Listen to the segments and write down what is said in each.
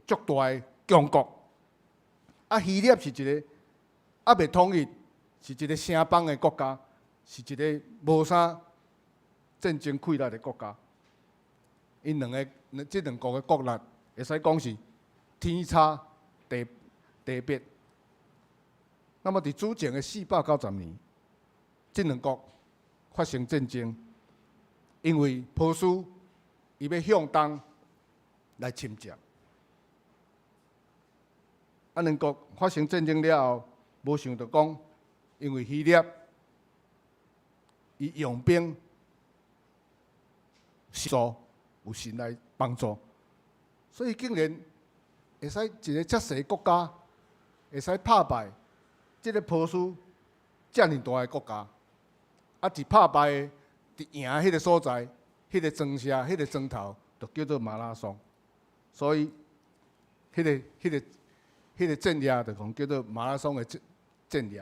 足大的强国。希腊是一个未统一，是一个城邦的国家，是一个无啥战争溃烂的国家。因这两国的国力，会使讲是天差地别。那么，伫之前的490年，这两国发生战争，因为波斯伊要向东来侵占。两国发生战争了后，无想到讲，因为希腊伊用兵有神来帮助，所以竟然会使一个遮小的国家会使打败这个波斯遮尔大的国家，一打败的，伫赢迄个所在，迄个庄社、迄个庄头，就叫做马拉松。所以，迄个战役就讲叫做马拉松的战役。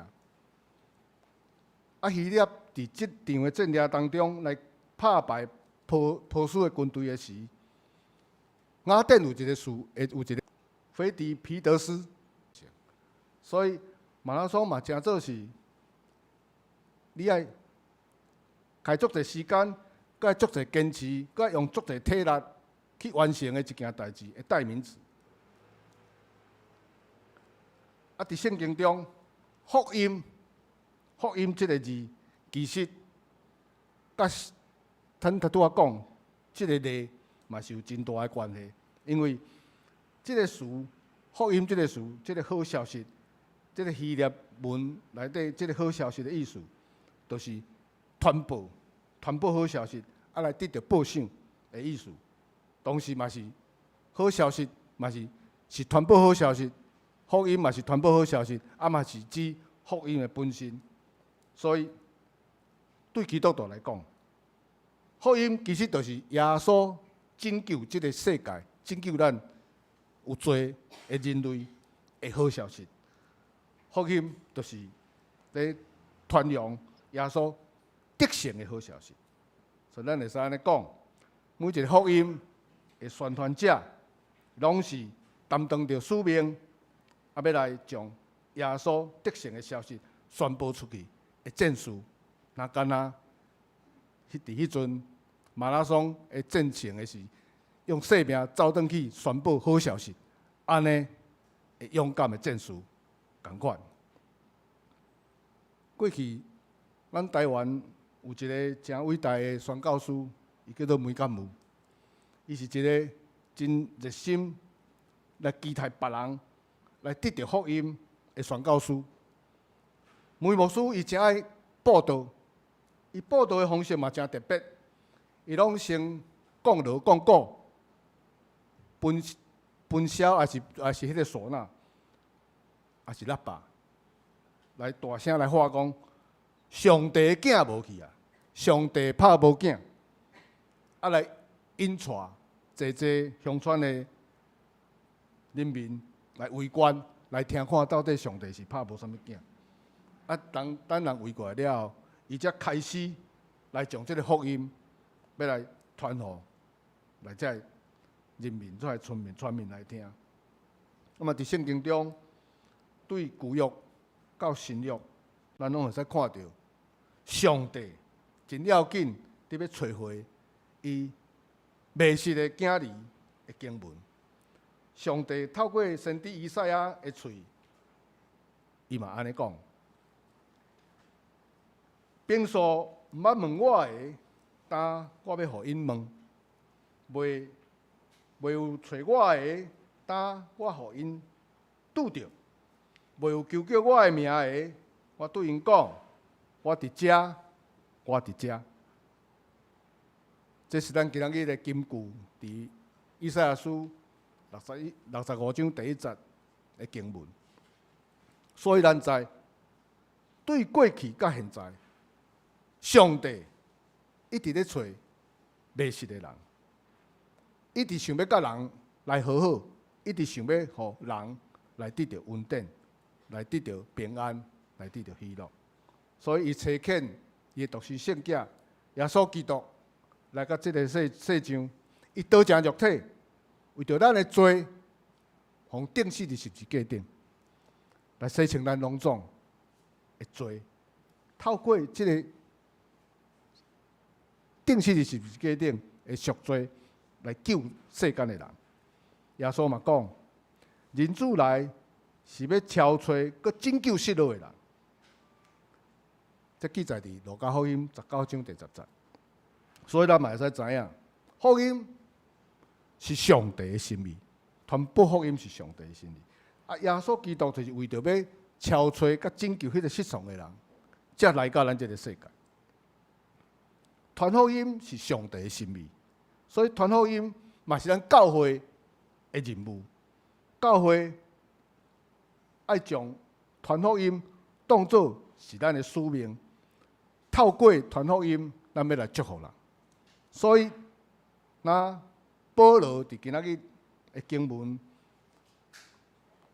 希腊伫这场的战役当中来打败波斯的军队的时，雅典有一个菲迪皮德斯，所以马拉松嘛，真做是你爱开足侪时间，佮爱足侪坚持，佮爱用足侪体力去完成的一件代志的代名词。伫圣经中，福音这个字，其实甲咱拄仔讲这个字嘛是有真大的关系，因为这个词福音这个词，这个好消息，这个希腊文内底这个好消息的意思，就是传播好消息，来得到报赏的意思。同时嘛是好消息，嘛是传播好消息。福音嘛是传播好消息，嘛是指福音的本身。所以对基督徒来讲，福音其实就是耶稣拯救这个世界，拯救咱有罪的人类的好消息。福音就是在传扬耶稣得胜的好消息。所以咱会使安尼讲，每一个福音的宣传者，拢是担当着使命。要来将耶稣得胜的消息宣布出去的战士，那敢若伫迄阵马拉松的战胜的是用性命走转去宣布好消息，安尼会勇敢的战士同款。过去咱台湾有一个真伟大的宣教师，伊叫做梅干姆，伊是一个真热心来期待别人。来得到福音的宣教师，梅牧师伊真爱报道，伊报道的方式嘛真特别，伊拢先讲锣讲鼓，分箫还是迄个唢呐，还是喇叭，来大声来喊讲，上帝囝无去啊，上帝拍无囝，来引带济乡村的人民。来围观，来听看到底上帝是拍无啥物囝。等人围过来了后，伊才开始来将这个福音要来传互来遮人民、遮村民来听。那么伫圣经中，对旧约到新约，咱拢会使看到上帝真要紧，伫要找回伊迷失的囝儿的经文。上帝透过先知以赛亚的嘴，伊嘛安尼讲：平素毋捌问我的，但我要互因问；未有找我的，但我互因拄着；未有求叫我的名的，我对因讲：我伫遮，我伫遮。这是咱今日的金句，伫以赛亚书65章第1节的经文。所以咱知，对过去到现在，上帝一直咧找迷失的人，一直想要甲人来和好，一直想要互人来得到稳定，来得到平安，来得到喜乐。所以伊差遣伊的独生圣子耶稣基督来到这个世上，伊道成肉体。为着咱的罪互钉死伫十字架顶，来洗清咱拢总的罪。透过即个钉死伫十字架顶的赎罪，来救世间的人。耶稣嘛讲，人子来是要超找佮拯救失落的人。这记载伫《路加福音》19章第10节。所以咱嘛会使知影，福音是上帝的心意，传播福音是上帝的心意。啊，耶稣基督就是为着要超找佮拯救迄个失丧的人，才来到咱这个世界。传福音是上帝的心意，所以传福音嘛是咱教会的任务。教会爱将传福音当作是咱的使命，透过传福音，咱要来祝福人。所以，那保罗伫今仔日的经文，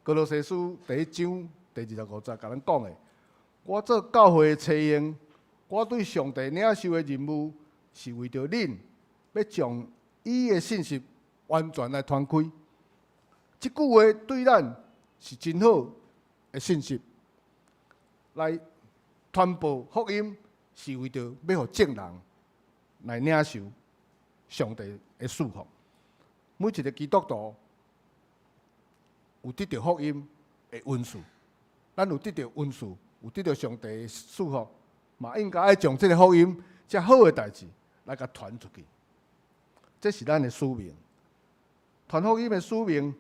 哥罗西书第1章第25节，甲咱讲的：我做教会的妻用，我对上帝领受的任务，是为着恁要将伊的信息完全来传开。即句话对咱是真好的信息，来传播福音，是为着要互众人来领受上帝的祝福。每一个基督徒有得到福音的恩赐，咱有得到恩赐，有得到上帝的祝福，嘛应该爱将这个福音这好的代志来甲传出去。这是咱的使命。传福音的使命，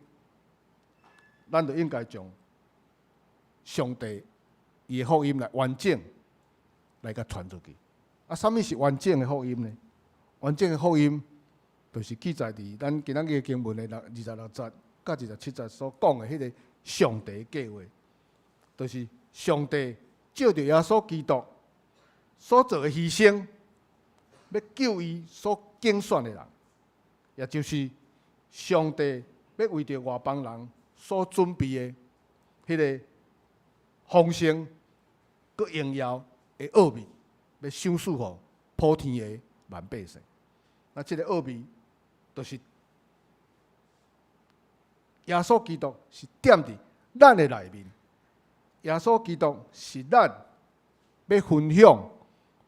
咱就应该将上帝伊的福音来完整来甲传出去。啊，什么是完整的福音呢？完整的福音，就是记载伫咱今仔日经文的26节到27节所讲的迄个上帝的计划，就是上帝照着耶稣基督所做的牺牲，要救伊所拣选的人，也就是上帝要为着外邦人所准备的迄个丰盛、佮荣耀的奥秘，要赏赐予普天的万百姓。那这个奥秘，就是耶稣基督是踮伫咱的内面。耶稣基督是咱要分享、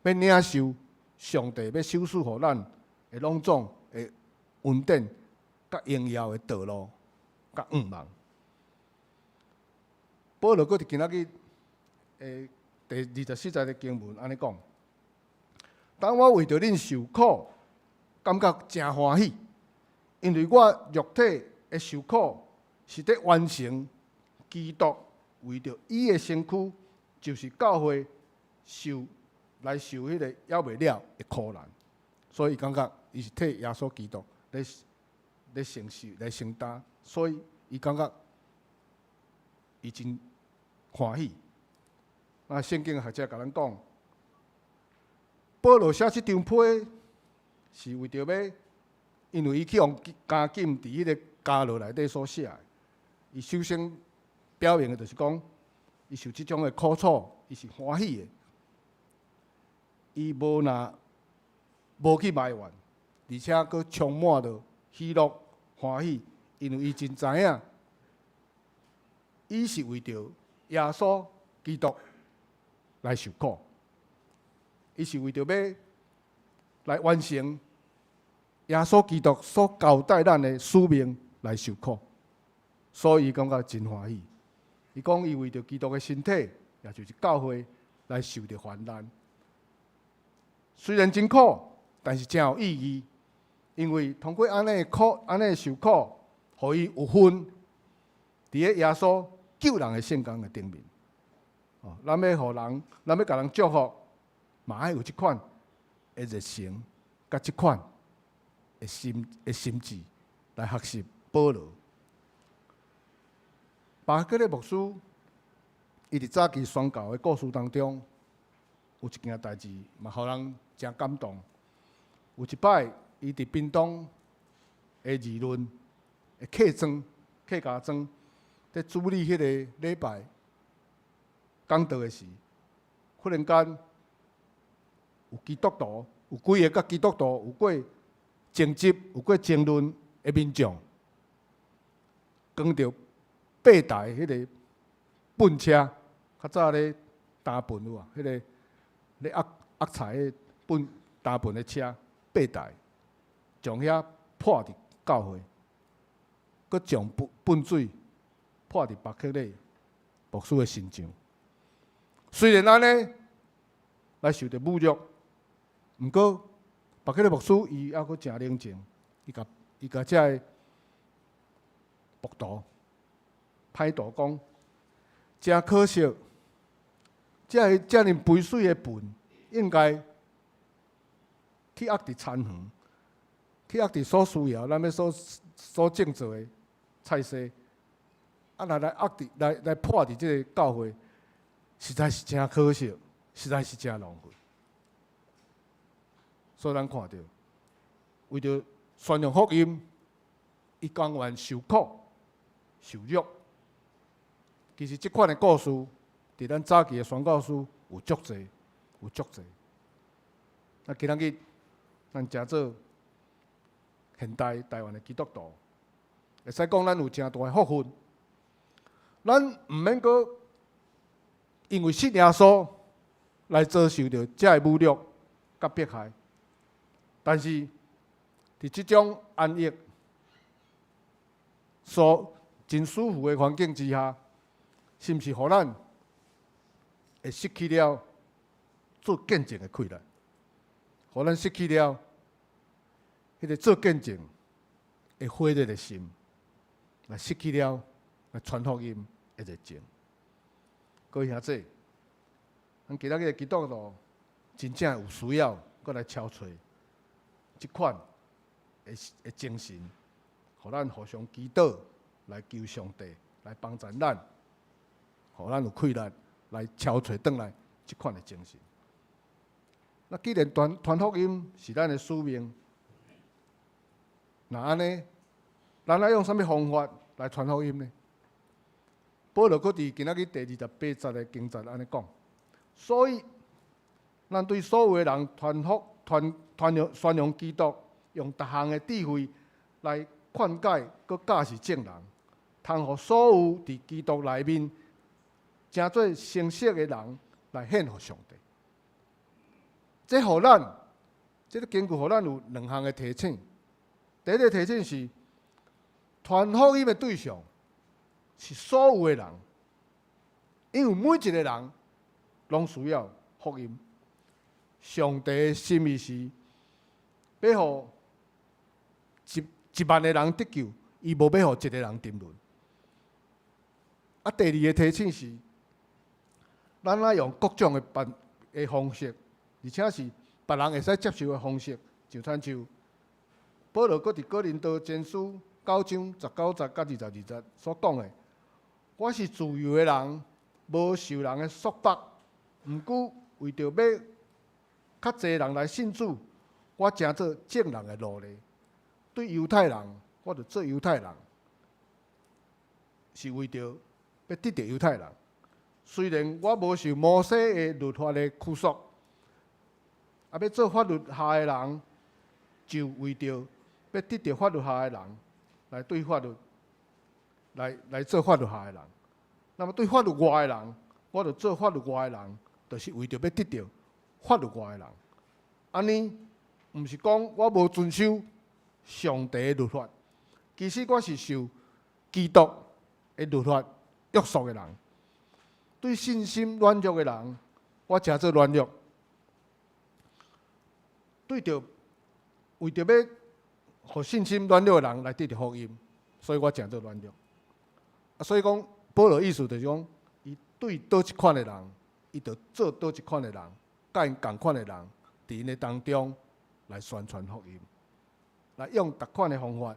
要领受上帝要赏赐予咱的拢总的恩典、甲荣耀的道路、甲愿望。保罗搁伫今仔日第24节的经文安尼讲：当我为着恁受苦，感觉真欢喜，因为我肉体的受苦是在完成基督为着伊的身躯，就是教会受迄个了袂了的苦难，所以伊感觉伊是替耶稣基督来承受、来承担，所以伊感觉伊真欢喜。那圣经学者甲咱讲，保罗写这张批是为着要，因为伊去用加金伫迄个家牢内底所写的。伊首先表明的就是讲，伊受即种的苦楚，伊是欢喜的。伊无去埋怨，而且佫充满着喜乐欢喜，因为伊真知影，伊是为着耶稣基督来受苦，伊是为着要来完成耶稣基督所交代咱的使命来受苦，所以伊感觉真欢喜。伊讲伊为着基督的身体，也就是教会来受着患难，虽然真苦，但是真有意义，因为通过安尼的苦、安尼的受苦，互伊有份伫咧耶稣救人的圣工的顶面。咱要互人，咱要甲人祝福，嘛爱有即款的热情，甲即款的心智来学习保罗。巴格的牧师，伊伫早期宣教的故事当中，有一件代志嘛，互人真感动。有一摆，伊伫屏东的议论的客家庄，在主理迄个礼拜讲道的时，忽然间有基督徒，有几个甲基督徒有过争执、有过争论的民众，讲到八台迄个粪车，较早咧担粪有啊，迄个咧压菜的担粪的车8台，从遐破伫教会，佮将粪水破伫白克勒牧师的身上。虽然安尼来受着侮辱，毋过白克勒牧师伊还佫诚冷静，伊甲遮个牧徒歹道讲，真可惜，遮尔肥水的粪应该去压伫田园，去压伫所需要咱要所种植的菜色，来压伫来破伫即个教会，实在是真可惜，实在是真浪费。所以咱看到，为着宣扬福音，伊甘愿受苦、受辱。其实即款的故事，伫咱早期的宣教书有足侪，有足侪。那今仔日，咱诚做现代台湾的基督徒，会使讲咱有诚大的福分。咱毋免阁因为信耶稣来遭受到遮个侮辱甲迫害，但是伫即种安逸、所真舒服的环境之下，是毋是互咱会失去了做见证的气力？互咱失去了迄个做见证的火热的心，来失去了来传福音的热情。各位兄弟，咱今仔日的基督徒真正有需要，搁来敲找即款的精神，互咱互相祈祷，来求上帝来帮助咱，互咱有气力来敲找转来即款的精神。那既然传福音是咱的使命，那安尼，咱要用什么方法来传福音呢？保罗搁伫今仔日第28节的经节安尼讲，所以咱对所有的人宣扬基督，用逐项的智慧来劝解，搁教示正人，通互所有伫基督内面真做成熟的人来献互上帝。这互咱，这个根据互咱有2项的提醒。第一个提醒是，传福音的对象是所有的人，因为每一个人拢需要福音。上帝的心意是要互一万个人得救，伊无要互一个人沉沦。第二个提醒是，咱要用各种的方式，而且是别人会使接受的方式，就像保罗搁伫哥林多前书9章19节到22节所讲的：我是自由的人，无受人的束缚，毋过为着要较侪人来信主，我诚做正人的奴隶。对犹太人，我就做犹太人，是为着要得到犹太人。虽然我无受摩西的律法的拘束，要做法律下的人，就为着要得到法律下的人来对法律来做法律下的人。那么对法律外的人，我就做法律外的人，就是为着要得到法律外的人。安尼，毋是讲我无遵守上帝的律法，其实我是受基督的律法约束的人。对信心软弱的人，我诚做软弱；为着要互信心软弱的人来得到福音，所以我诚做软弱。所以讲，保罗意思就是讲，伊对倒一款的人，伊就做倒一款的人，甲因同款的人，伫因的当中来宣传福音，来用逐款的方法，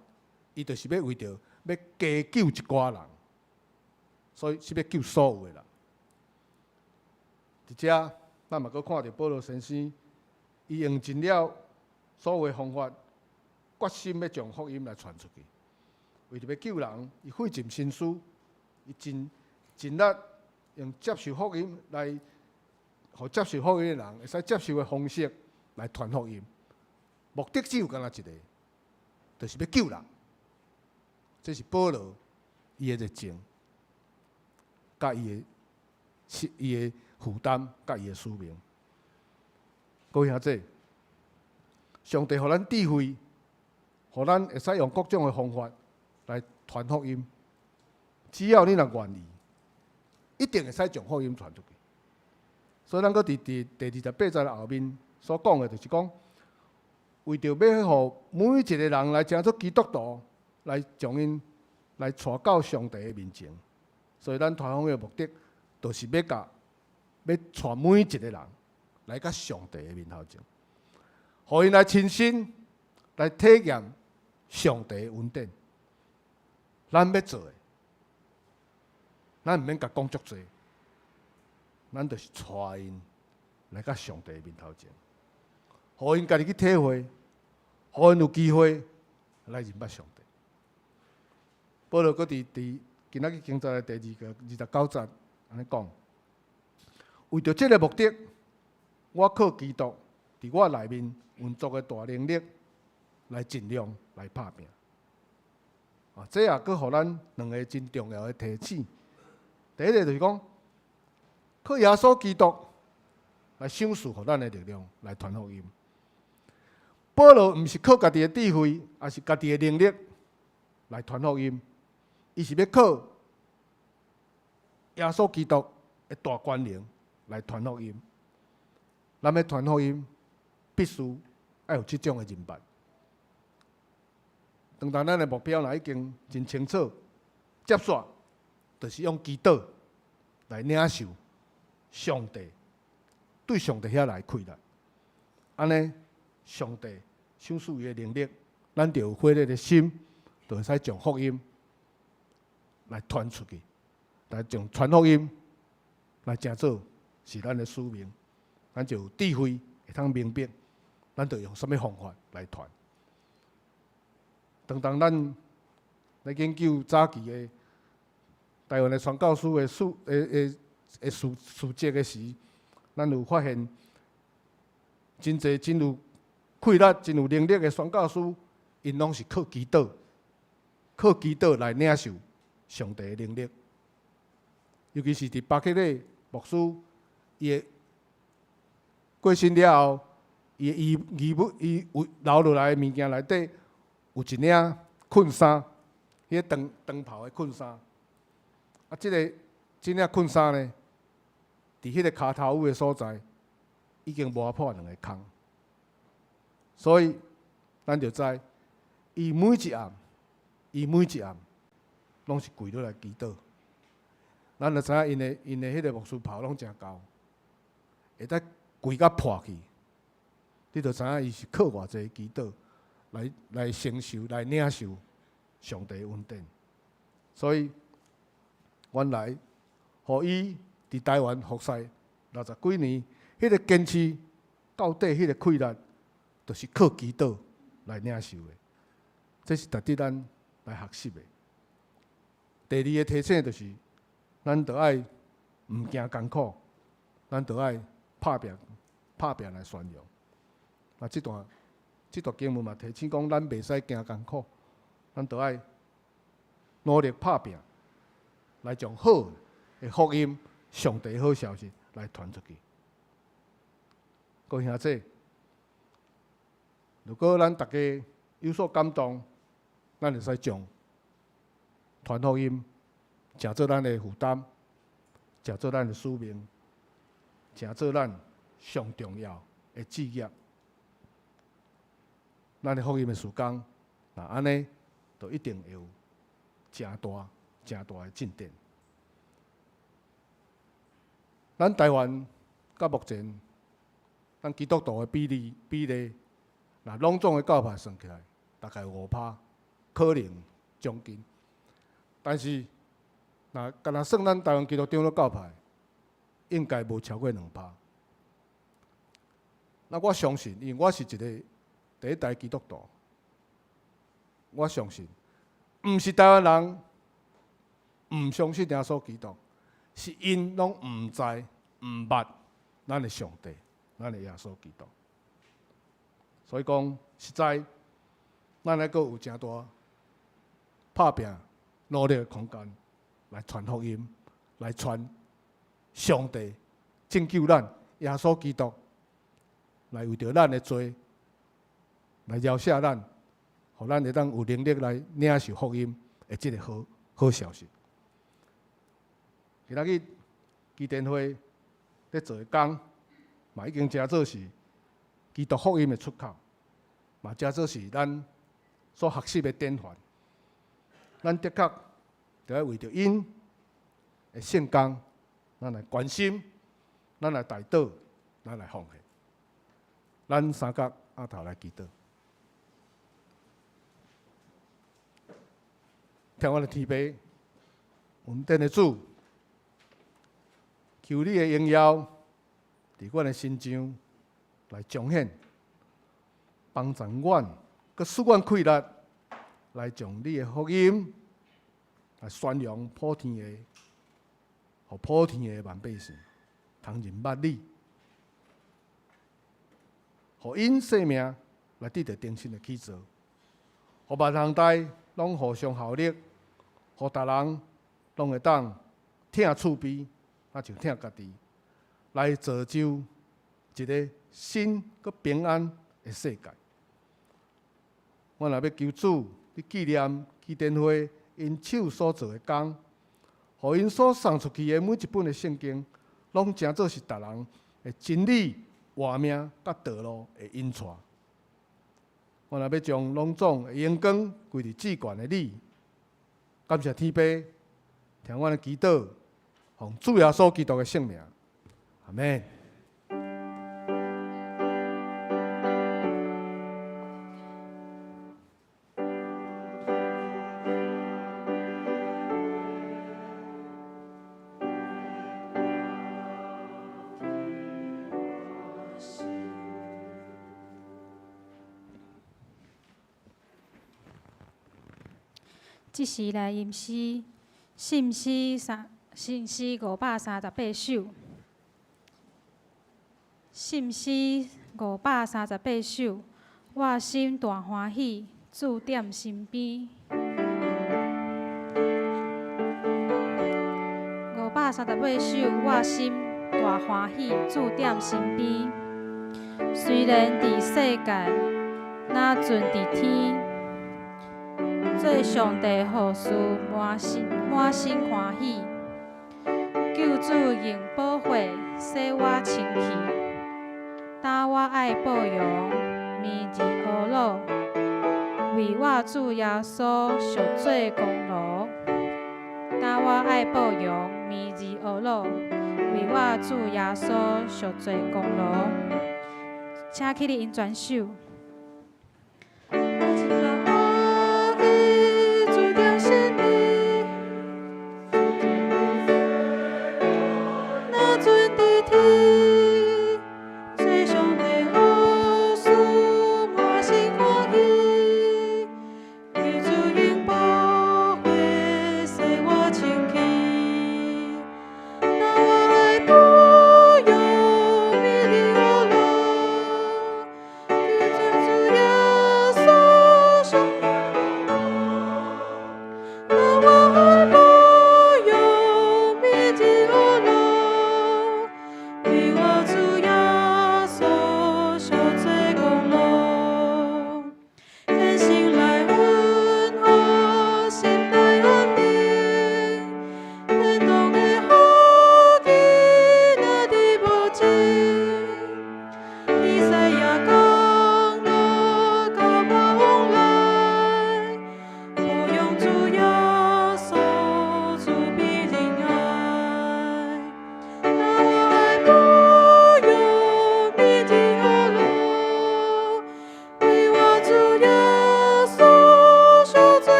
伊就是要为着要加救一寡人，所以是要救所有的人。伫遮，咱嘛阁看到保罗先生，伊用尽了所有的方法，决心要将福音来传出去。为着要救人，伊费尽心思，伊尽力用接受福音来，互接受福音的人会使接受的方式来传福音。目的只有干那一个，就是要救人。这是保罗伊的热情，甲伊的负担，甲伊的使命。各位兄弟，上帝互咱智慧，互咱会使用各种的方法来传福音。只要你若愿意，一定会使将福音传出去。所以，咱搁伫第28节后面所讲的，就是讲，为着要互每一个人来成做基督徒，来将因来带到上帝的面前。所以，咱传福音的目的，就是要带每一个人来到上帝的面头前，互因来亲身来体验上帝的恩典。咱要做的，咱毋免甲讲足多，咱就是带因来到上帝的面头前，互因家己去体会，互因有机会来认捌上帝。保罗搁伫今仔日经章的第29节安尼讲，为着这个目的，我靠基督伫我内面运作的大能力来尽量来拍拼。这也搁互咱两个真重要的提醒。第一个就是讲，靠耶稣基督来赏赐互咱的力量来传福音。保罗毋是靠家己的智慧，也是家己的能力来传福音，伊是要靠耶稣基督的大权能来传福音。咱要传福音，必须要有这种的认捌。当咱的目标若已经真清楚，接续就是用祈祷来领受上帝对上帝遐来开力。安尼，上帝赏赐伊的能力，咱就有火热的心，就会使将福音来传出去，来将传福音来成做是咱的使命。咱就有智慧会通明白，咱就用什么方法来传。当咱来研究早期的台湾的宣教师的事迹的时，咱有发现真侪真有气力、真有能力的宣教师，因拢是靠祈祷来领受上帝的能力。尤其是伫巴克利牧师，伊的过身了后，伊留落来的物件内底有一领困衫，迄个长袍的困衫。这领困衫呢，伫迄个骹头尾的所在，已经磨破2个孔。所以，咱就知，伊每一暗，拢是跪落来祈祷。咱就知影因的迄个牧师袍拢真厚，会当跪甲破去。你就知影伊是靠偌济祈祷来承受、来领受上帝的恩典。所以，原来，互伊伫台湾服侍60几年，迄个坚持到底，迄个气力，就是靠祈祷来领受的。这是值得咱来学习的。第二个提醒就是，咱着爱毋惊艰苦，咱着爱拍拼来宣扬。这段经文嘛提醒讲，咱袂使惊艰苦，咱着爱努力拍拼，来将好的福音、上帝好消息来传出去。各位兄弟，如果咱大家有所感动，咱就使将传福音成做咱的负担，成做咱的使命，成做咱上重要的志业。咱的福音的事工，那安尼就一定会有真大的进展。咱台湾到目前，咱基督徒的比例，那拢总的教派算起来，大概5%，可能将近。但是，若干那算咱台湾基督长老教派，应该无超过2%。那我相信，因为我是一个第一代基督徒，我相信，毋是台湾人毋相信耶稣基督，是因拢毋知、毋捌咱的上帝，咱的耶稣基督。所以讲实在，咱还阁有真大拍拼、努力的空间来传福音，来传上帝拯救咱耶稣基督，来为着咱的罪来饶恕咱，互咱会当有能力来领受福音的这个好消息。今仔日基甸会咧做的工，嘛已经真做是基督福音的出口，嘛真做是咱所学习的典范。咱的确就要为着因的圣工，咱来关心，咱来代祷，咱来奉献。咱三角额头来祈祷。听我的天父，恩典的主，求你的荣耀伫阮的心上来彰显，帮助阮，佮使阮开力，来将你的福音来宣扬普天的，互普天的万百姓通认捌你，互因生命来得到重新的起造，互万行代拢互相效力，互逐人拢会当疼厝边，啊像疼家己，来造就一个新佮平安的世界。我若要求主，你纪念基甸会因手所做的工，互因所送出去的每一本的圣经，拢诚做是逐人的真理、活命甲道路的引带。我若要将拢总的荣光归伫至高的你，感谢天父，听我的祈祷，奉主耶稣基督的圣名，阿门。即时来吟诗，信诗538首，信诗538首，我心大欢喜，主踮身边。538首，我心大欢喜，主踮身边。虽然伫世界，若存伫天。做上帝护士，满心欢喜。救主用保血洗我清气，担我爱报用，绵而乌鲁，为我主耶稣赎罪功劳。担我爱报用，绵而乌鲁，为我主耶稣赎罪功劳。请起立因全首。救主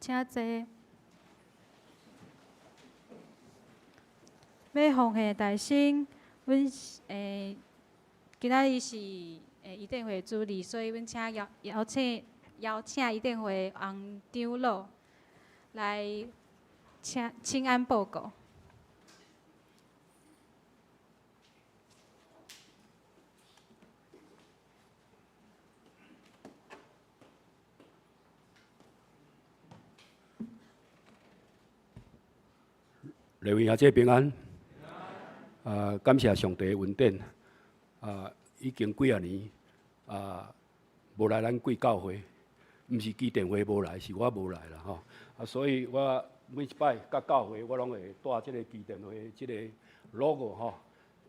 请坐。要奉献大心，阮今仔日是伊甸会主日，所以阮请邀请伊甸会洪长老来请安报告。各位兄姐平安。感谢上帝的恩典。已经几啊年无来咱贵教会，毋是基电会无来，是我无来啦吼。所以我每一摆甲教会，我拢会带即个基电会即个 logo 吼。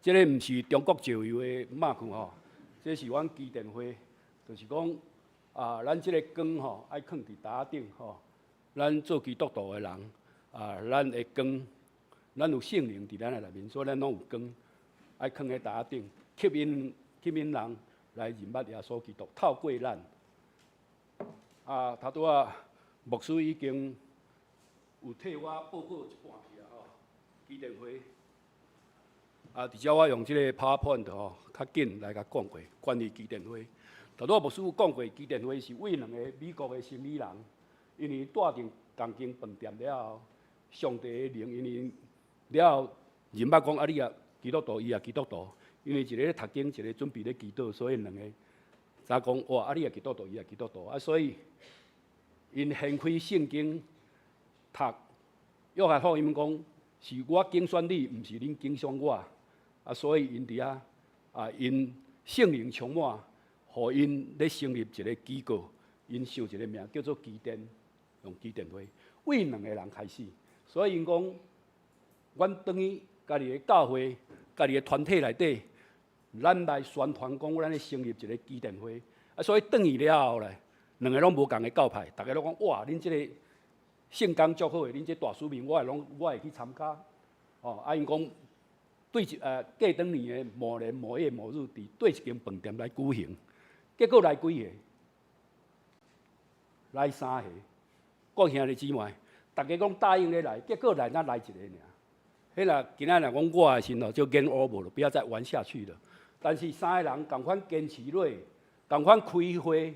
即个毋是中国石油的mark吼，这是阮基电会，就是讲咱即个光吼爱放伫台顶吼。咱做基督徒的人咱的光。咱有圣灵伫咱的内面，所以咱拢有光，爱放喺台顶，吸引人来认捌耶稣基督。透过咱，头拄牧师已经有替我报告一半去吼，基电会。而且我用即个 PowerPoint 吼，较紧来甲讲过关于基电会。头拄牧师有讲过，基电会是为两个美国的心理人，因为带进同间饭店了后，上帝的灵因为。了后，认捌讲你也基督徒，伊也基督徒，因为一个咧读经，一个准备咧祈祷，所以两个才讲哇，你也基督徒，伊也基督徒，所以因掀开圣经读，约翰福音讲是我竞选你，毋是恁竞选我，所以因伫因圣灵充满，互因咧成立一个机构，因受一个名叫做基甸，用基甸会，为两个人开始，所以因讲。阮等于家己的教会、家己的团体内底，咱来宣传讲，咱咧成立一个基电会。所以转去了后咧，两个拢无共的教派，大家拢讲哇，恁即个圣工足好诶，恁即大使命，我会去参加。因讲对过当年的末年末夜末日，伫对一间饭店来举行，结果来几个？来3个。各兄弟姊妹，大家讲答应咧来，结果来咱来一个尔。迄啦，今仔日讲我的时候就 game over 了，不要再玩下去了。但是3个人共款坚持落，共款开会，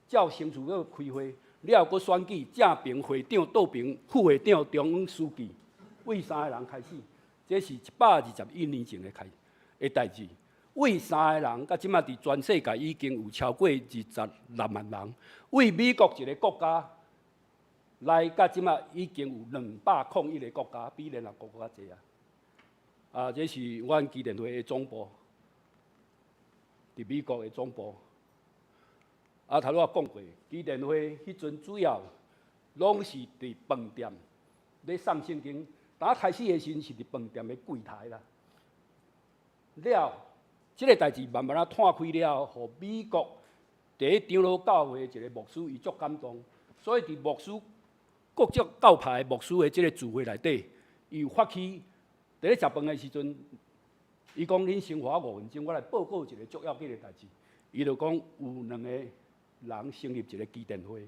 照程序要开会，了后佫选举正平会长、倒平副会长、中央书记，为3个人开始，这是121年前的代志。为3个人，到即马伫全世界已经有超过26万人，为美国一个国家。来到即马已经有201个国家，比联合国较济啊！这是阮基电会的总部，伫美国的总部。头拄仔讲过，基电会迄阵主要拢是伫饭店咧送圣经。当开始的时阵是伫饭店的柜台啦。了，即个代志慢慢摊开了，互美国第一长老教会一个牧师伊足感动，所以伫牧师。各种教派牧师的即个聚会内底，伊有发起，伫咧食饭的时阵，伊讲恁生活5分钟，我来报告一个足要紧的代志。伊就讲有2个人成立一个基电会，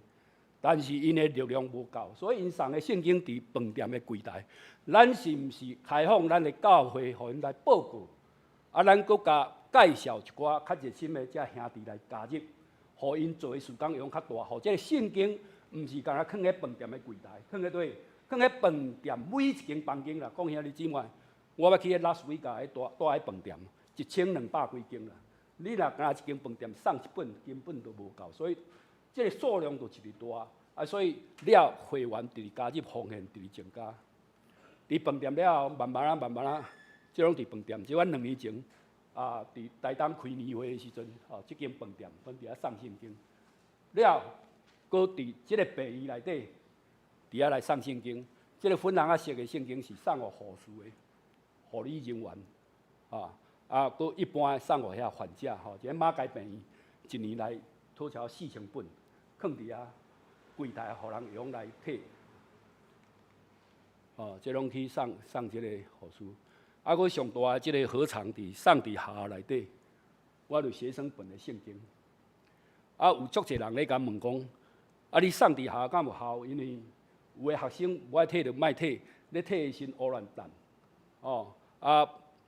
但是因的力量无够，所以因送的圣经伫饭店的柜台。咱是毋是开放咱的教会，互因来报告？咱搁加介绍一寡较热心的遮兄弟来加入，互因做的事工用较大，互即个圣经。毋是干那放喺饭店的柜台，放喺对，放喺饭店每一间房间啦。讲兄弟姊妹，我要去迄拉斯维加住喺饭店，1200几间啦。你若干那一间饭店送一本，根本都无够，所以这个数量就一直大。所以了会员直加入奉献，直增加。伫饭店了后，慢慢即拢伫饭店。即阮2年前伫台东开年会的时阵，即间饭店阮伫遐送圣经了。搁伫即个白衣内底，伫遐来送圣经。即个粉红色的圣经是送互护士的护理人员，搁一般送互遐患者，即个马街病院1年来讨超4000本，放伫遐柜台，互人用来摕。即拢去送即个护士。搁上大即个合场送伫学校内底，我就学生本的圣经。有足侪人咧甲问讲。啊，你送伫下敢有效？因为有诶学生无爱摕就莫摕，咧摕诶时乌乱弹，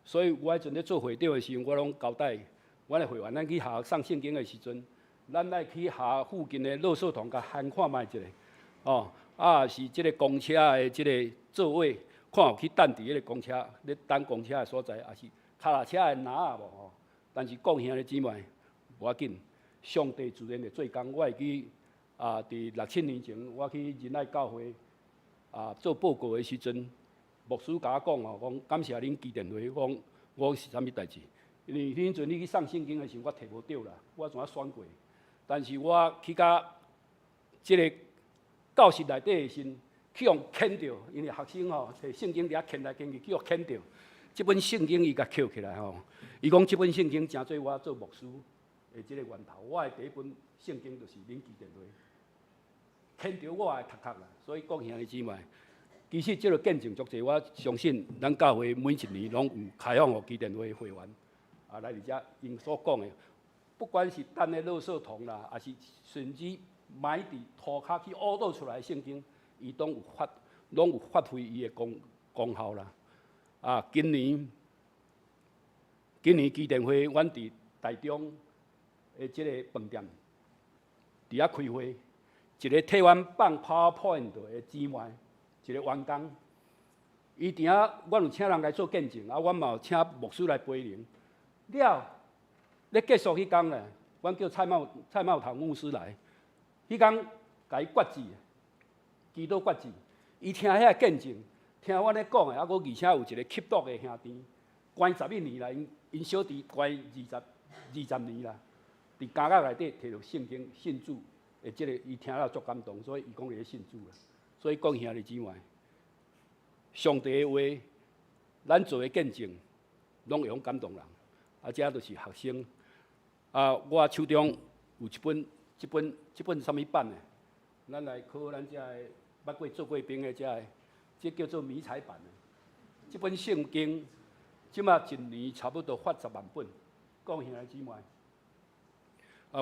所以我迄阵咧做会长诶时阵，我拢交代阮诶会员，咱去下送圣经诶时阵，咱爱去下附近诶垃圾桶甲涵看卖一下，是即个公车诶即个座位，看有去等伫迄个公车，咧等公车诶所在，也是脚踏车诶哪无但是讲兄弟姊妹，无要紧，上帝自然会做工。我会记伫6、7年前，我去仁爱教会做报告诶时阵。牧师甲我讲感谢恁基甸会，我是啥物代志？因为迄阵你去送圣经诶时，我摕无着啦，我怎啊选过？但是我去甲即个教室内底诶时，去用牵着，因为学生摕圣经伫遐牵来牵去，去用牵着。即本圣经伊甲捡起来伊讲即本圣经诚做我做牧师诶即个源头。我诶第一本圣经就是恁基甸会，牵着我诶读啦。所以讲兄弟姊妹。其实即个见证足侪，我相信咱教会每一年拢有开放互基甸会会员来伫遮，因所讲的，不管是等咧垃圾桶啦，还是甚至埋伫涂骹去挖倒出来的圣经，伊拢有发挥伊的功效啦。今年基甸会，阮伫台中的即个饭店伫遐开会，一个替阮放 PowerPoint 的姊妹。一个员工，伊伫遐，阮有请人来做见证，阮嘛有请牧师来陪灵。咧结束迄天咧，阮叫蔡茂堂牧师来，迄天甲伊决志，祈祷决志。伊听遐见证，听阮咧讲诶，而且有一个吸毒诶兄弟，关11年啦，因小弟关20年啦，伫监狱内底摕到圣经信主诶，即个伊听了足感动，所以伊讲伊咧信主啦。所以讲兄弟姊妹，上帝的话，咱做的见证，拢会用感动人。这就是学生。我手中有这本什么版的？咱来考咱这的捌过做过兵的这叫做迷彩版的。这本圣经，即马一年差不多发10万本。讲兄弟姊妹，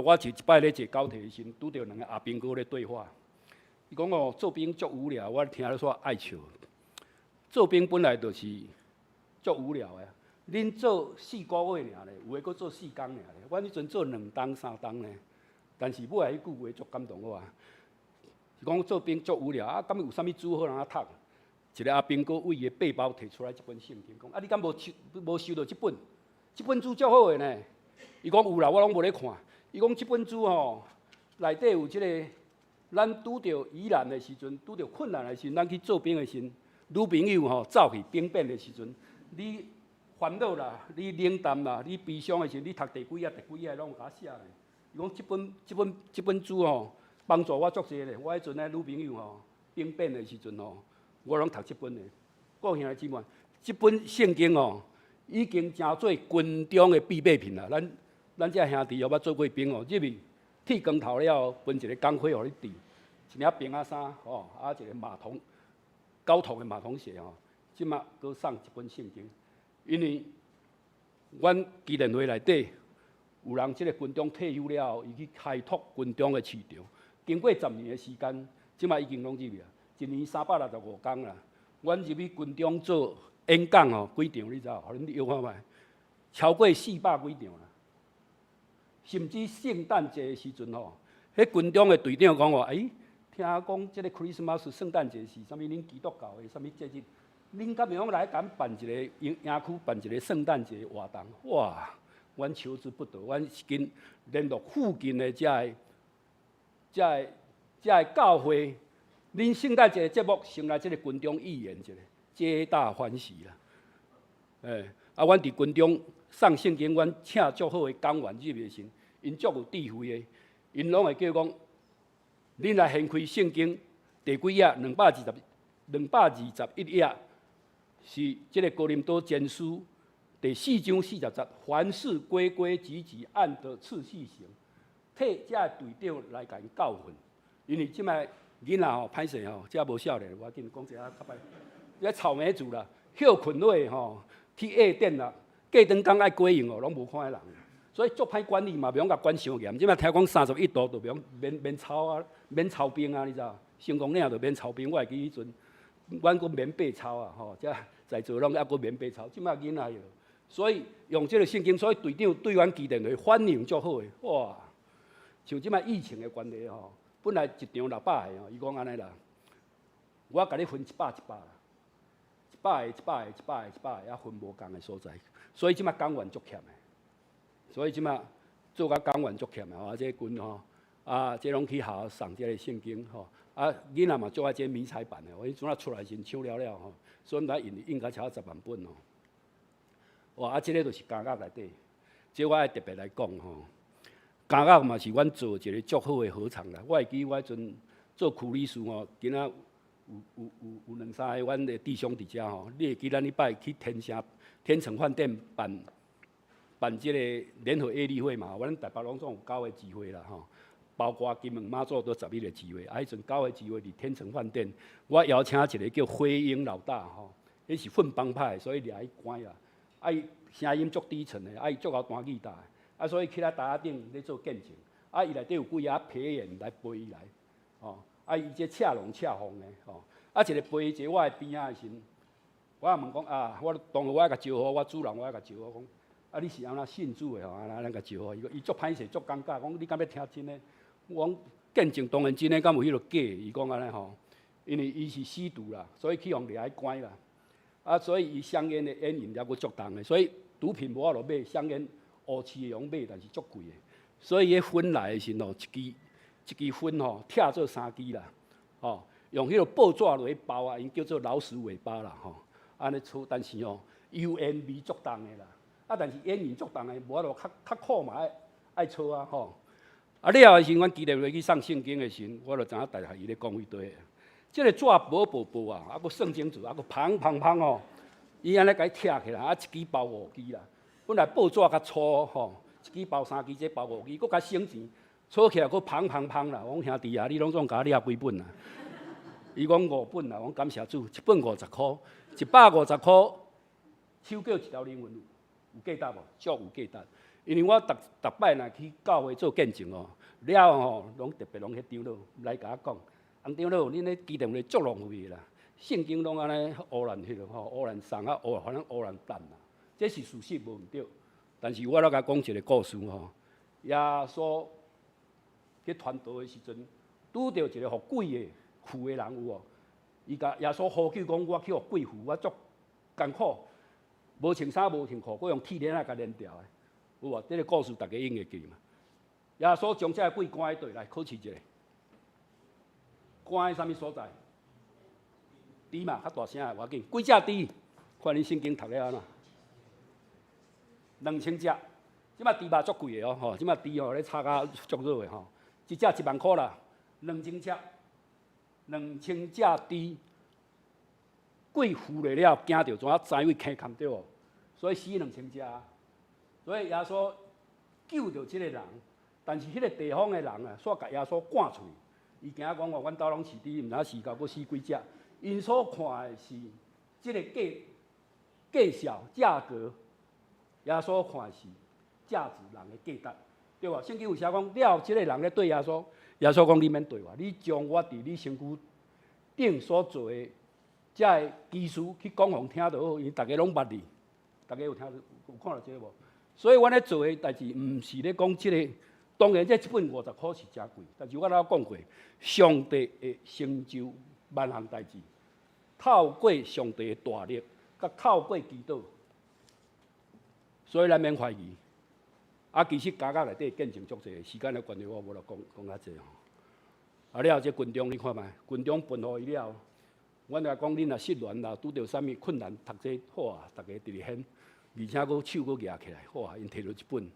我是一摆咧坐高铁时，拄着2个阿兵哥咧对话。伊讲做兵足无聊，我听了煞爱笑。做兵本来就是足无聊的，恁做4个月尔咧，有诶阁做4工尔咧。阮迄阵做2冬3冬咧，但是尾来迄句话足感动我是讲做兵足无聊敢有啥物主好人读？一个阿兵哥为伊诶背包摕出来一本圣经，讲你敢无收到即本？即本书足好诶呢。伊讲有啦，我拢无咧看。伊讲即本书内底有即个。咱拄着疑难的时阵，拄着困难的时阵，咱去做兵的时阵，女朋友走去兵变的时阵，你烦恼啦，你冷淡啦，你悲伤的时阵，你读第几页拢有甲写咧。伊讲即本书帮助我足济咧。我迄阵女朋友兵变的时阵我拢读即本的。讲兄弟姊妹，即本圣经已经成做军中的必备品啦。咱这兄弟捌做过兵入去。剃光头了，分一个钢盔互你戴，一领平仔衫，一个高筒的马桶鞋即马搁送一本圣经，因为阮基甸会内底有人即个军中退休了后，伊去开拓军中的市场，经过10年的时间，即马已经拢入去啊，1年365天啦。阮入去军中做演讲几场你知道？互恁摇看觅，超过400几场啦。甚至圣诞节的时阵迄军中的队长讲听讲即个 Christmas 圣诞节是啥物？恁基督教的啥物节日？恁敢会用来办一个营区办一个圣诞节活动？哇！阮求之不得，阮是紧联络附近的这教会，恁圣诞节节目先来即个军中预演一下，皆大欢喜啦。阮伫军中。送圣经，阮请足好的讲员入去时，因足有智慧的，因拢会叫讲，恁来掀开圣经第几页？221页是即个哥林多前书第4章40节，凡事规规矩矩，按着次序行，替这队长来甲因教训。因为即摆囡仔歹势这无少年，我紧讲一下较歹，这草莓族啦，休困落去夜店啦。过长工爱过用拢无看人，所以足歹管理嘛，袂用甲管伤严。即摆听讲31度都袂用免操啊，免操兵啊，你知道？成功岭就免操兵，我会记迄阵，阮阁免被操啊，吼，遮在座拢还阁免被操，即摆囡仔哟。所以用即个圣经，所以队长对阮基电会反应足好诶，哇！像即摆疫情诶关系吼，本来一场600个吼，伊讲安尼啦，我甲你分100啦，100个，也分无共诶所在，所以即摆港员足欠诶，所以即摆做甲港员足欠诶，吼，这军吼啊，这拢去学上即个圣经吼，啊，囡仔嘛做啊这迷彩版诶，我迄阵啊出来时抢了了吼，所以毋知印甲超10万本吼。哇！啊，即个就是家乐内底，即我爱特别来讲吼。家乐嘛是阮做一个足好诶合场啦。我会记我迄阵做区理事吼，今仔有2、3个阮的弟兄伫遮吼。你会记咱礼拜去天成饭店办即个联合夜例会嘛？阮台北拢总有9个聚会啦吼，包括金门妈祖都11个聚会。啊，迄阵9个聚会伫天成饭店，我邀请一个叫辉英老大吼，迄是混帮派，所以掠去关啦。啊，伊声音足低沉的，啊，伊足够弹吉他，啊，所以起来台仔顶咧做见证，啊，伊内底有几个陪演来陪伊来，吼，啊，伊这恰龙恰凤的，吼，啊，一个陪伊坐我的边仔的时，我也问讲啊，我当我甲招呼，我主人我甲招呼讲，啊，你是安怎信主的吼，安咱甲招呼，伊足歹势，足尴尬，讲你敢要听真的？我讲见证当然真的，敢有迄落假？伊讲安尼吼，因为伊是吸毒啦，所以去互掠去关啦。啊，所以伊香烟的烟瘾了佫足重的，所以毒品无法度买，香烟乌市的用买，但是足贵的。所以迄粉来的时吼，一支粉吼，拆做3支啦，吼，用迄个报纸落去包啊，因叫做老鼠尾巴啦，吼，安尼抽，但是吼，油烟味足重的啦，啊，但是烟瘾足重的，无法度较苦嘛，爱抽啊，吼。啊，了的时，阮记得落去上圣经的时，我就知影大家伊咧讲一堆。即个纸薄啊，啊，佫圣经字，啊，佫芳哦，伊安尼甲伊拆起来，啊，一支包5支啦。本来报纸较粗吼，一支包3支，这包5支，佫甲省钱，搓起来佫芳啦。我讲兄弟啊，你拢总甲我掠几本啊？伊讲5本啦，我讲感谢主，一本50箍，150箍，手叫一条灵魂有价值无？足有价值。因为我逐摆若去教会做见证哦，了吼，拢特别拢迄张老来甲我讲。红长老，恁咧基电咧足浪费啦，圣经拢安尼乌兰迄落吼，乌兰送啊，反正乌兰蛋啦，这是事实无毋对。但是我咧甲讲一个故事吼，耶稣去传道的时阵，拄着一个互鬼的附的人有哦，伊甲耶稣呼救讲，我去互鬼附，我足艰苦，无穿衫无穿裤，佫用铁链仔甲连掉的，有无？这个故事大家应会记嘛？耶稣将这个鬼关喺倒来考试一下。关在啥物所在？猪嘛，较大声诶，要紧。几只猪？看恁圣经读了安怎？2000只。即摆猪肉足贵诶哦，吼！即摆猪吼咧炒甲足热诶吼，一只1万箍啦，2000只，2000只猪，鬼附来了，惊着怎啊知位坑砍着，所以死2000只。所以耶稣救着即个人，但是迄个地方诶人啊，煞甲耶稣赶出去。伊惊讲话，阮兜拢饲猪，毋知饲到佫死几只。因所看的是即个价小价格，耶稣看的是价值人的价值，对吧？圣经有写讲，了即个人咧对耶稣，耶稣讲你免对我，你将我伫你身躯顶所做的遮个基础去讲互听就好，因为大家拢捌你，大家有听有看到这个无？所以阮咧做的代志，毋是咧讲即个。当然，这一本50箍是真贵，但是我老讲过，上帝会成就万项代志，透过上帝的大力，甲透过祈祷，所以咱免怀疑。啊，其实家家内底见证足济，时间的关系，我无落讲较济吼。啊，了这军中你看觅，军中分互伊了，阮来讲恁若失恋啦，拄着啥物困难，读这好啊，大家直直显，而且佫手佫举起来，好啊，因摕到一本，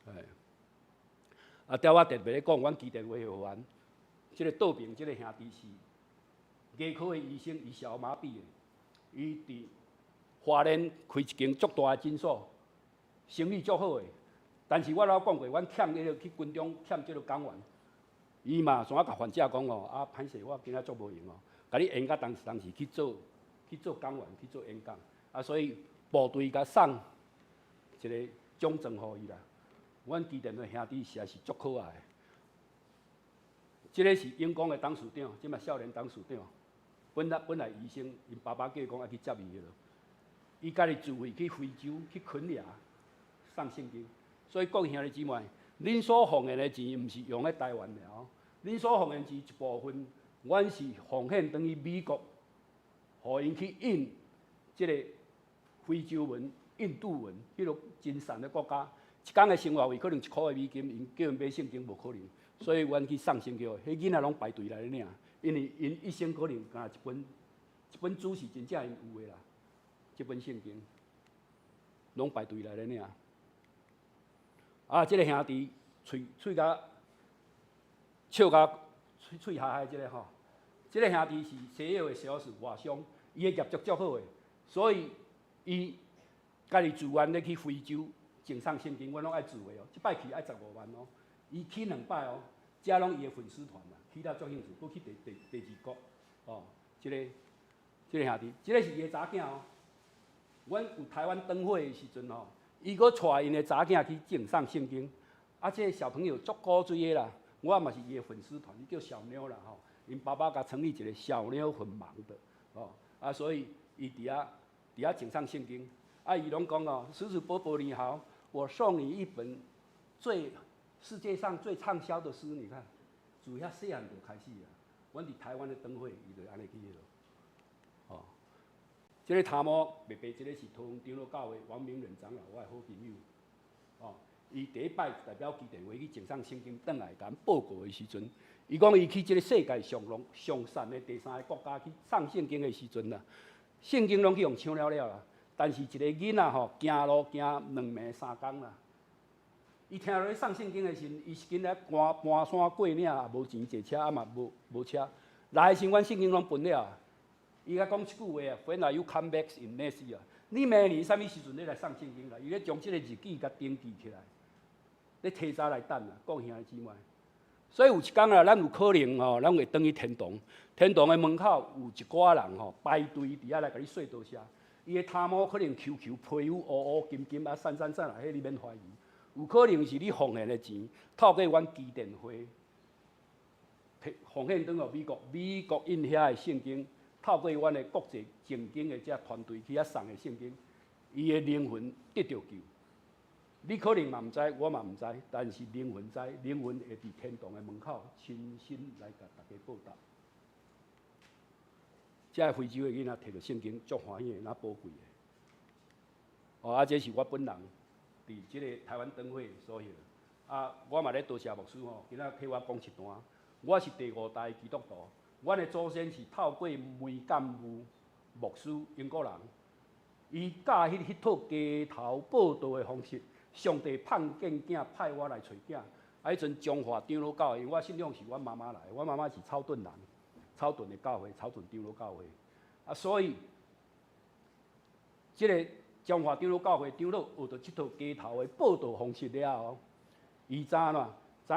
哎。啊！调我特别咧讲，阮基电会会员，即个道明即个兄弟是牙科的医生，伊小麻痹的，伊伫花莲开一间足大的诊所，生意足好的。但是我老讲过，阮欠迄个去军中欠即个工员，伊嘛怎啊甲患者讲哦，啊歹势，我今仔足无用哦，甲你演甲当时去做工员去做演讲，啊所以部队甲送一个奖状互伊啦。阮基电的兄弟实在是足可爱的，即个是永光的董事长，即嘛少年董事长。本来医生，因爸爸叫伊讲要去接伊咯。伊家己自费去非洲去垦掠送圣经，所以各位兄弟姊妹，恁所奉献的钱，毋是用在台湾了，恁所奉献钱一部分，阮是奉献等于美国，互因去印即个非洲文、印度文，迄落真善的国家，一工的生活费可能1块美金，因叫因买圣经无可能，所以阮去送圣经，迄囡仔拢排队来领，因为因一生可能干一本书是真正因有的啦。这本圣经，拢排队来领。啊，这个兄弟喙甲笑甲喙哈哈，这个吼，这个兄弟是西药的小事外商，伊的业绩足好的，所以伊家己自愿咧去非洲种送圣经，阮拢爱自费哦。即摆去爱15万哦，伊去2摆哦，遮拢伊的粉丝团啦，去了足兴趣，佫去第2国哦。这个兄弟，这个是伊的查囝哦。阮有台湾灯会的时阵吼，伊搁带因的查囝去种送圣经，啊，这个小朋友足古锥的啦，我嘛是伊的粉丝团，伊叫小妞啦吼，因爸爸甲成立一个小妞很忙的，哦，啊，所以伊伫遐种送圣经，啊，伊拢讲哦，叔叔伯伯你好，我送你一本世界上最畅销的书，你看，自遐细汉就开始啊，阮伫台湾的灯会，伊就安尼去咯。这个头毛白白，这个是桃园长老教会王明仁长老，我的好朋友。哦，伊第一摆代表基电话去种送圣经，转来甲报告的时阵，伊讲伊去这个世界上善的第3个国家去送圣经的时阵啦，圣经拢去用抢了啦。但是一个囡仔吼，行路行2暝3工啦。伊听到咧送圣经的时阵，伊是紧来搬山过岭，也无钱坐车，啊嘛无车。来的时阵，阮圣经拢分了。伊甲讲一句话啊 ，When are you come back in next year？ 你明年啥物时阵你来送圣经啦？伊咧将即个日记甲登记起来，咧提早来等啦，各位兄弟姊妹。所以有一天啊，咱有可能吼，咱会转去天堂。天堂的门口有一寡人吼排队伫遐来甲你说多谢。伊的头毛可能皮肤乌金啊，闪啊，迄你免怀疑。有可能是你奉献的钱，透过阮基电会奉献转互美国，美国印遐的圣经。透过阮的国际正经的这团队去遐送的圣经，伊的灵魂得到救。你可能嘛毋知，我嘛毋知，但是灵魂知，灵魂会伫天堂的门口亲身来甲大家报答。这非洲的囡仔摕到圣经，足欢喜的，那宝贵的。哦，啊，这是我本人伫即个台湾灯会所有。啊，我嘛咧多谢牧师吼，今仔替我讲一段。我是第5代基督徒。阮的祖先是透过梅干务牧师英国人，伊教迄套街头报道的方式，上帝盼见囝派我来找囝。啊，迄阵中华长老教会，我信仰是阮妈妈来，阮妈妈是草屯人，草屯的教会，草屯长老教会。啊，所以即个中华长老教会长老学到即套街头的报道方式了后，伊早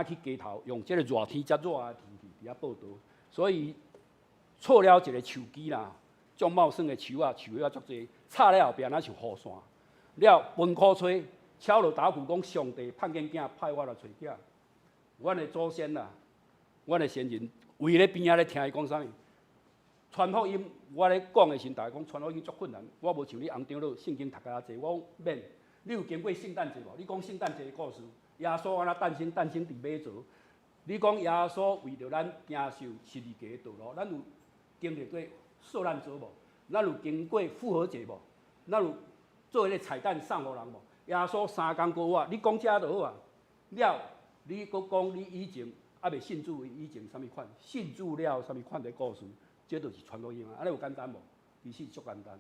去街头用即个热天遮热的天气伫遐报道。所以错了一个树枝啦，种茂盛的树啊，树啊足济，插了后壁那像雨伞。了分苦吹，敲锣打鼓讲上帝盼见囝派我来找囝。阮的祖先啦，阮的先人围咧边仔咧听伊讲啥物？传福音，我咧讲的时，大家讲传福音足困难。我无像你红长老圣经读甲济，我讲免。你有经过圣诞节无？你讲圣诞节的故事，耶稣安怎诞生伫马槽。你讲耶稣为着咱经受十字架的道路，咱有经历过受难节无？咱有经过复活节无？咱有做迄个彩蛋送互人无？耶稣3工过活，你讲遮就好啊。了，你搁讲你以前还袂信主，以前啥物款？信主了啥物款的故事？这就是传福音啊！安尼有简单无？其实足简单。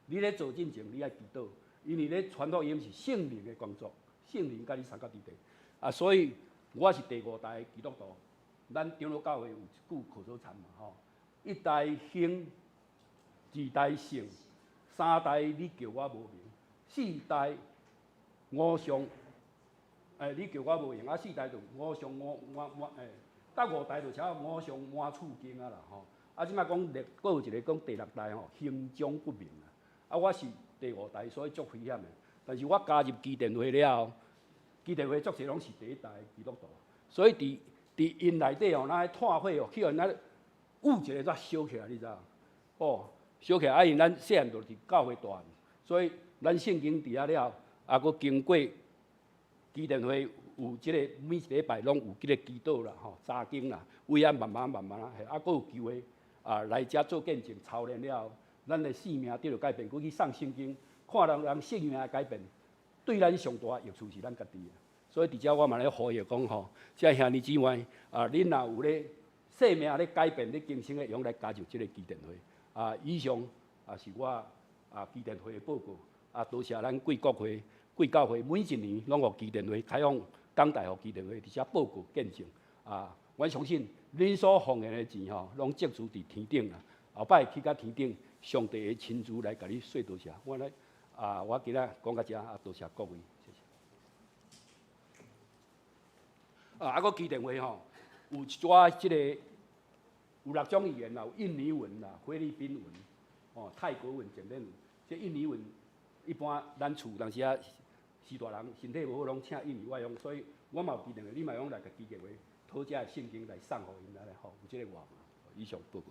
你咧做进前，你爱祈祷，因为咧传福音是圣灵的工作，圣灵甲你参加伫地啊，所以。我是第5代基督徒，咱长老教会有一句口头禅嘛，吼，1代兴，2代盛，3代你叫我无名，4代我上，你叫我无用啊，4代就我上我到5代就超我上满厝经啊啦，吼，啊，即摆讲佫有一个讲第6代吼，行踪不明啦，啊，我是第5代，所以足危险的，但是我加入基电会了后。基电会作者拢是第1代基督徒，所以伫伫因内底哦，咱炭火哦，去互咱捂一个才烧起来，你知影？哦，烧起来啊！因咱细汉就伫教会大汉，所以咱圣经伫遐了，啊，佫经过基甸会有即、个每一礼拜拢有即个祈祷啦，吼，查经啦，为啊慢慢啊，啊，佫有机会啊来遮做见证，操练了后，咱的性命得到改变，佫去送圣经，看人性命的改变，对咱上大益处是咱家己的。所以伫遮我嘛咧呼吁讲吼，遮兄弟姊妹啊，恁若有咧生命咧改变、咧更新的，用来加入即个基甸会。啊，以上啊是我啊基甸会的报告。啊，多谢咱贵国会、贵教会每一年拢互基甸会开放港大互基甸会伫遮报告见证。啊，我相信恁所奉献的钱吼，拢积储伫天顶啦。后摆去到天顶，上帝的亲自来甲你说多谢。我咧啊，我今仔讲到遮啊，多谢各位，谢谢。啊，佫基甸会吼，有一撮即个有6种语言啦，有印尼文啦、菲律宾文、哦泰国文、简甸文。这印尼文一般咱厝当时啊，时大人身体无好，拢请印尼外佣，所以我嘛有记定的，你嘛用来甲基甸会讨遮圣经来送互因来吼，有即个话嘛。以上报告。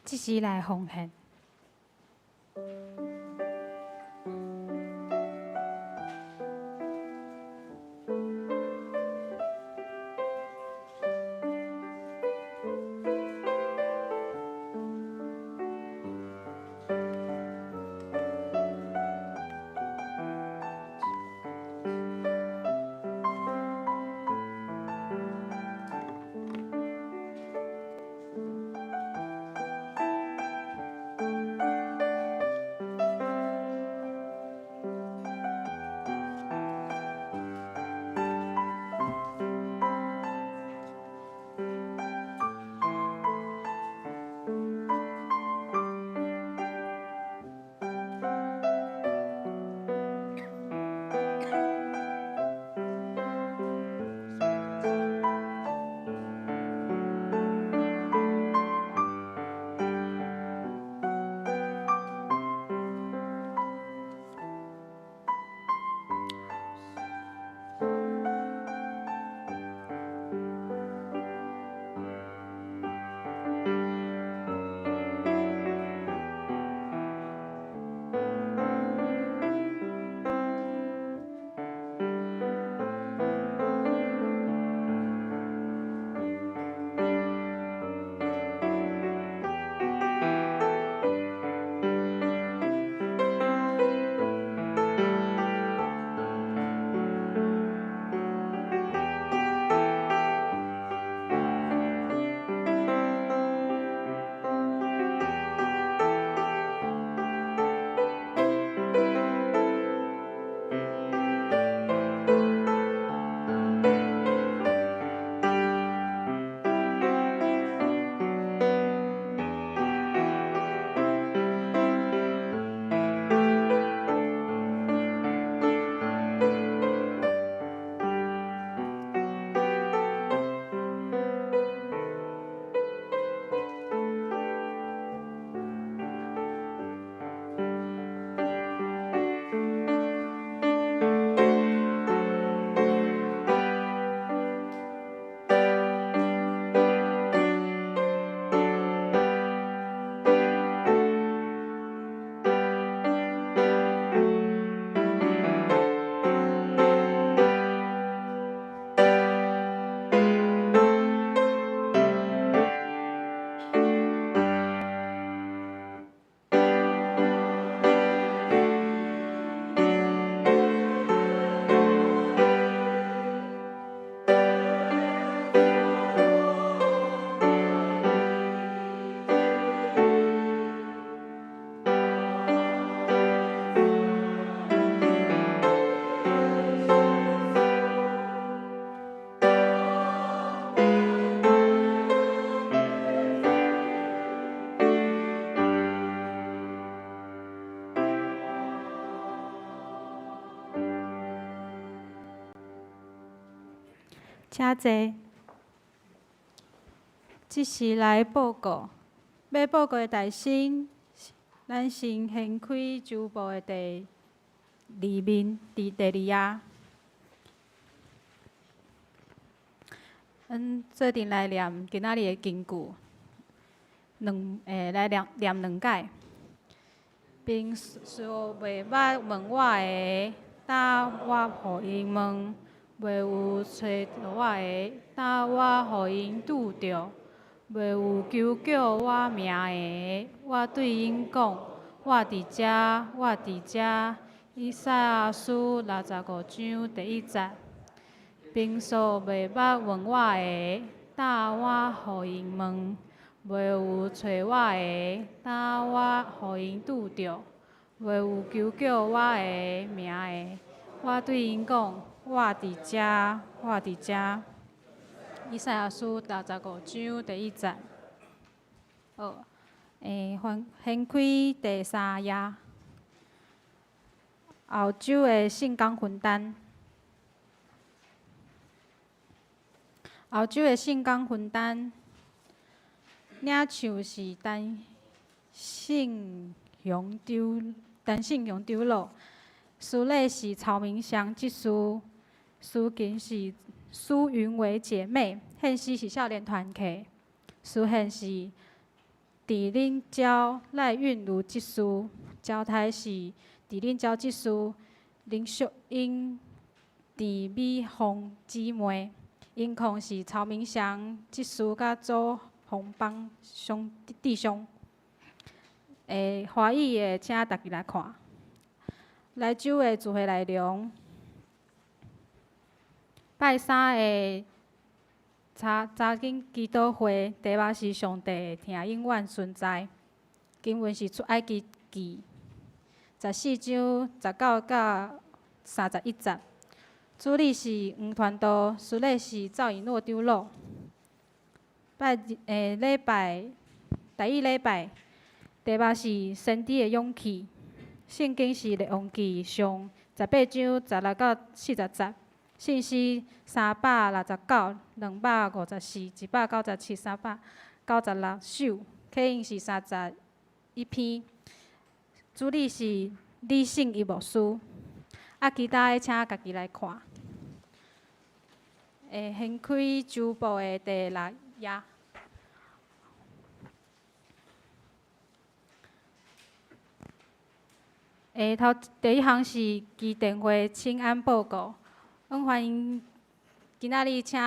即时来奉献。请坐。即时来报告，要报告的大臣，咱先掀开周报的第2面，第2页。做阵来念今仔日的经句，来念2解。并说袂捌问我的，答我互因问；袂有找我的，答我互因拄着；袂有求叫我名的，我对因讲：我伫遮，我伫遮。以赛亚书65章第1节。并说袂捌问我的，答我互因问；袂有找我的，答我互因拄着；袂有求叫我的名的，我对因讲：我伫遮，我伫遮。以赛亚书65章第1节。好，掀开第3页，后周的圣工分担。后周的圣工分担，领唱是陈信雄长老，词类是曹明祥执事，诗经是苏云为姐妹，献诗是少年团契，诗献是狄令娇赖韵如执事，交台是狄令娇执事，林淑英狄美凤姊妹。音控是曹明祥执事甲周洪邦弟兄。华语的，请大家来看。来周的聚会内容，拜三的查经祈祷会，题目是上帝听永远存在。经文是出埃及记14章19到31节。主理是黄传道，司礼是赵以诺长老。礼拜第1礼拜，题目是先知的勇气。圣经是列王记上18章16到40节。信息369、254、197、396首。课音是31篇。主理是理性伊牧师。其他的请家己来看。掀开周报的第6页。第1项是基电会请安报告。欢迎今仔日请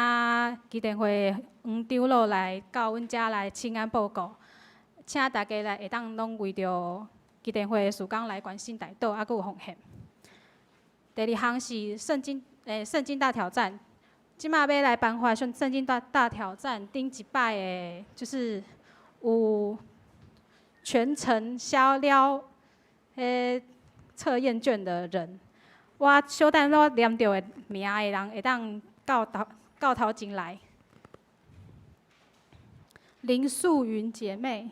基电会黄长老来到阮遮来请安报告，请大家来会当拢为着基电会的事工来关心代祷，阁有奉献。第2项是圣经大挑战。即马要来颁发圣经大挑战顶一摆的，就是有全程消了测验卷的人。我小等我念到的名的人会当到头前来。林素云姐妹。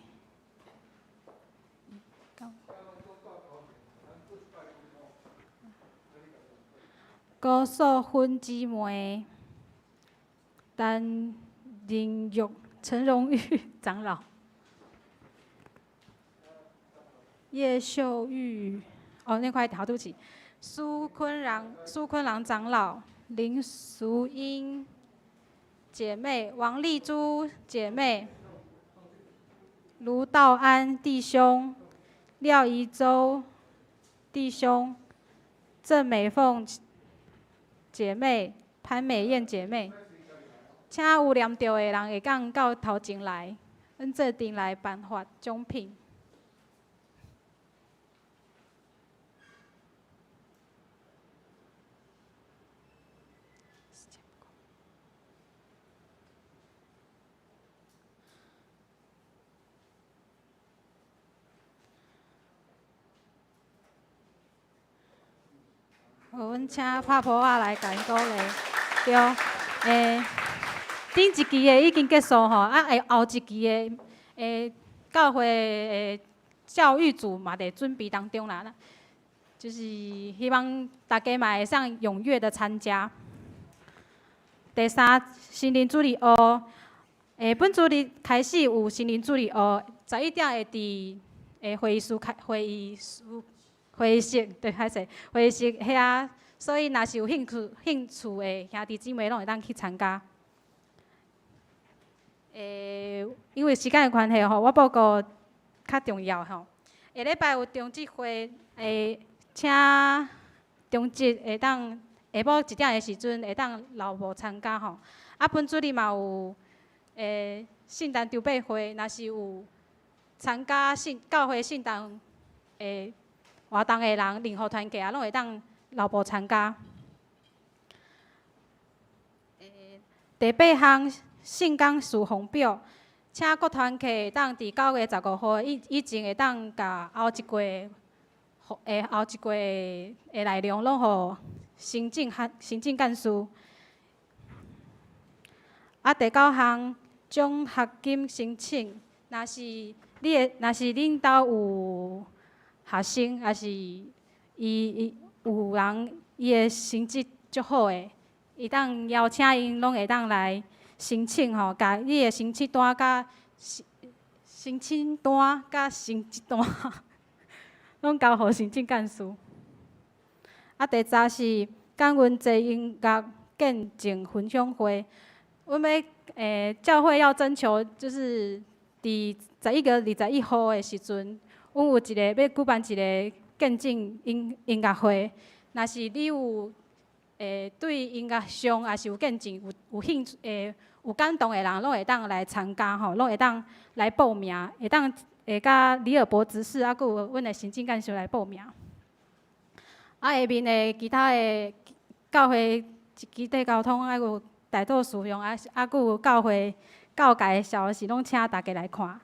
高素芬姊妹。陈荣玉长老，叶秀玉，那块好，对不起，苏坤郎长老，林淑英姐妹，王丽珠姐妹，卢道安弟兄，廖宜洲弟兄，郑美凤姐妹，潘美燕姐妹。请有念到的人会当到头前来，阮做阵来颁发奖品。阮请拍婆仔来甲因鼓励，对，顶一期的已经结束吼，后一期的教会的教育组嘛伫准备当中啦，就是希望大家嘛会上踊跃的参加。第3，心灵主日学，本主日开始有心灵主日学，11点会伫会议室，对，歹势，会议室遐，所以若是有兴趣的兄弟姊妹，拢会当去参加。因为时间的关系吼，我报告较重要吼。下礼拜有中职会，请中职会当下晡1点的时阵会当留无参加吼。啊，本主日嘛有圣诞筹备会，若是有参加教会圣诞活动的人，任何团契啊，拢会当留步参加。第8项圣纲事奉表，请各团契会当伫9月15号以前会当甲后一季的内容拢互行政干事。啊，第9项奖学金申请，若是恁兜有学生，也是伊有人伊的成绩足好的，会当邀请因拢会当来申请吼，甲你的成绩单甲成绩单拢交互行政干事。啊，第10是感恩节音乐见证分享会，阮要教会要征求，就是伫11月21号的时阵，阮有要举办一个见证音乐会。若是你有对音乐上也是有见证、有兴趣、有感动的人，拢会当来参加吼，拢会当来报名，会甲李尔伯执事，啊，佮有阮的行政干事来报名。啊，下面的其他的教会基地交通，还有大道使用，啊，佮有教会教界的消息，拢请大家来看。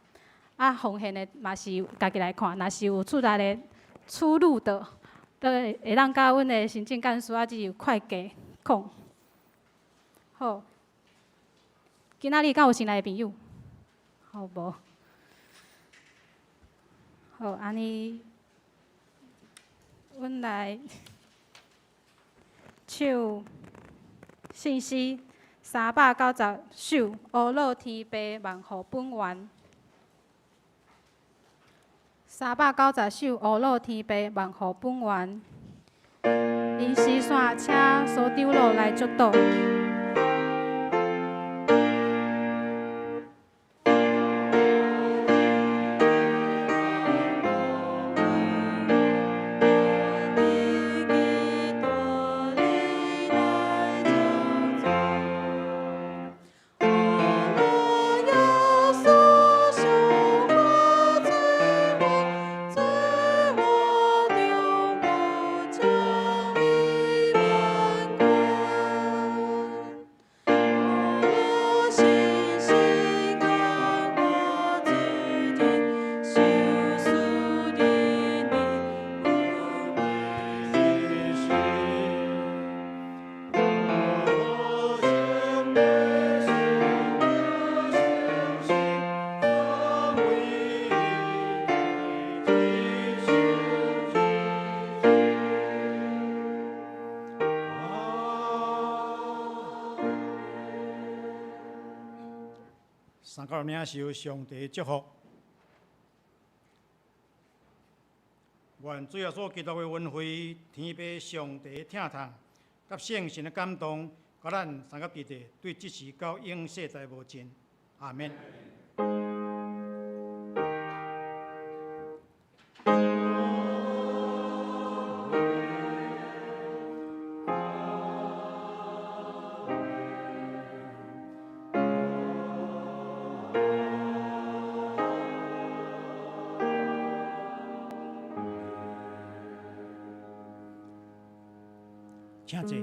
啊，奉献的嘛是家己来看，若是有出入的，都会当甲阮的行政干事啊，只有会计讲。好，今仔日敢有新来的朋友？好无？好，安尼，阮来唱信息390首，乌老天父万福本源。390首，乌老天父万福本源。因时线请苏长老来祝祷。3个领受上帝祝福，愿主耶稣基督的恩惠、天父上帝疼痛，甲圣神的感动，甲咱三个弟弟对即时到永世代无尽。阿免。请坐。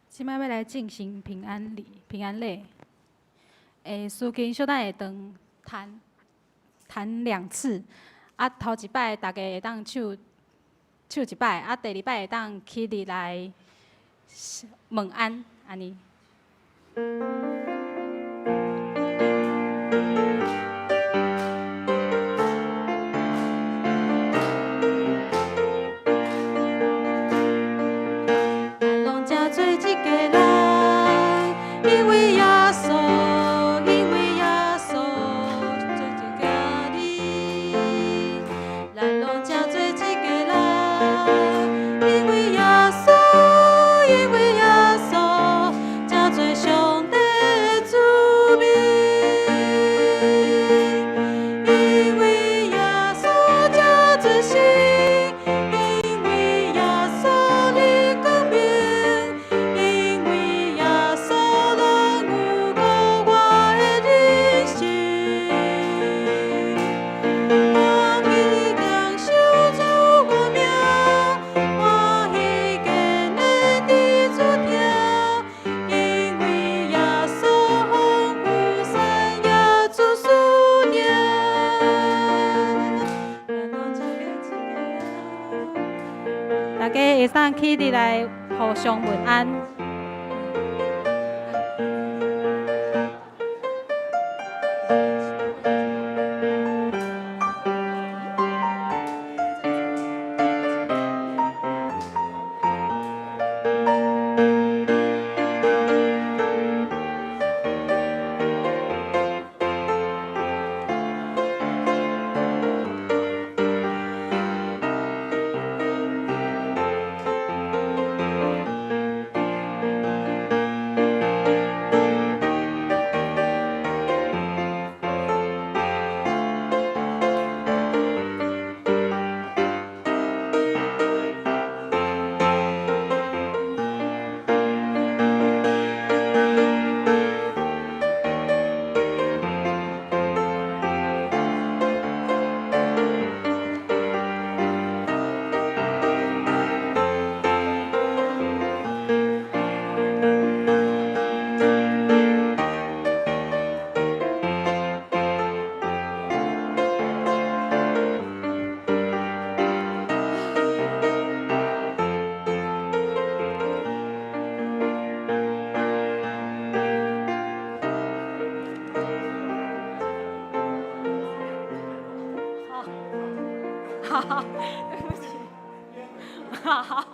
即摆要来进行平安礼。司琴小等会弹2次，啊头一摆大家会当唱一摆，啊第2摆会当起立来问安，安尼。家会当起立来互相问安。好，对不起，好。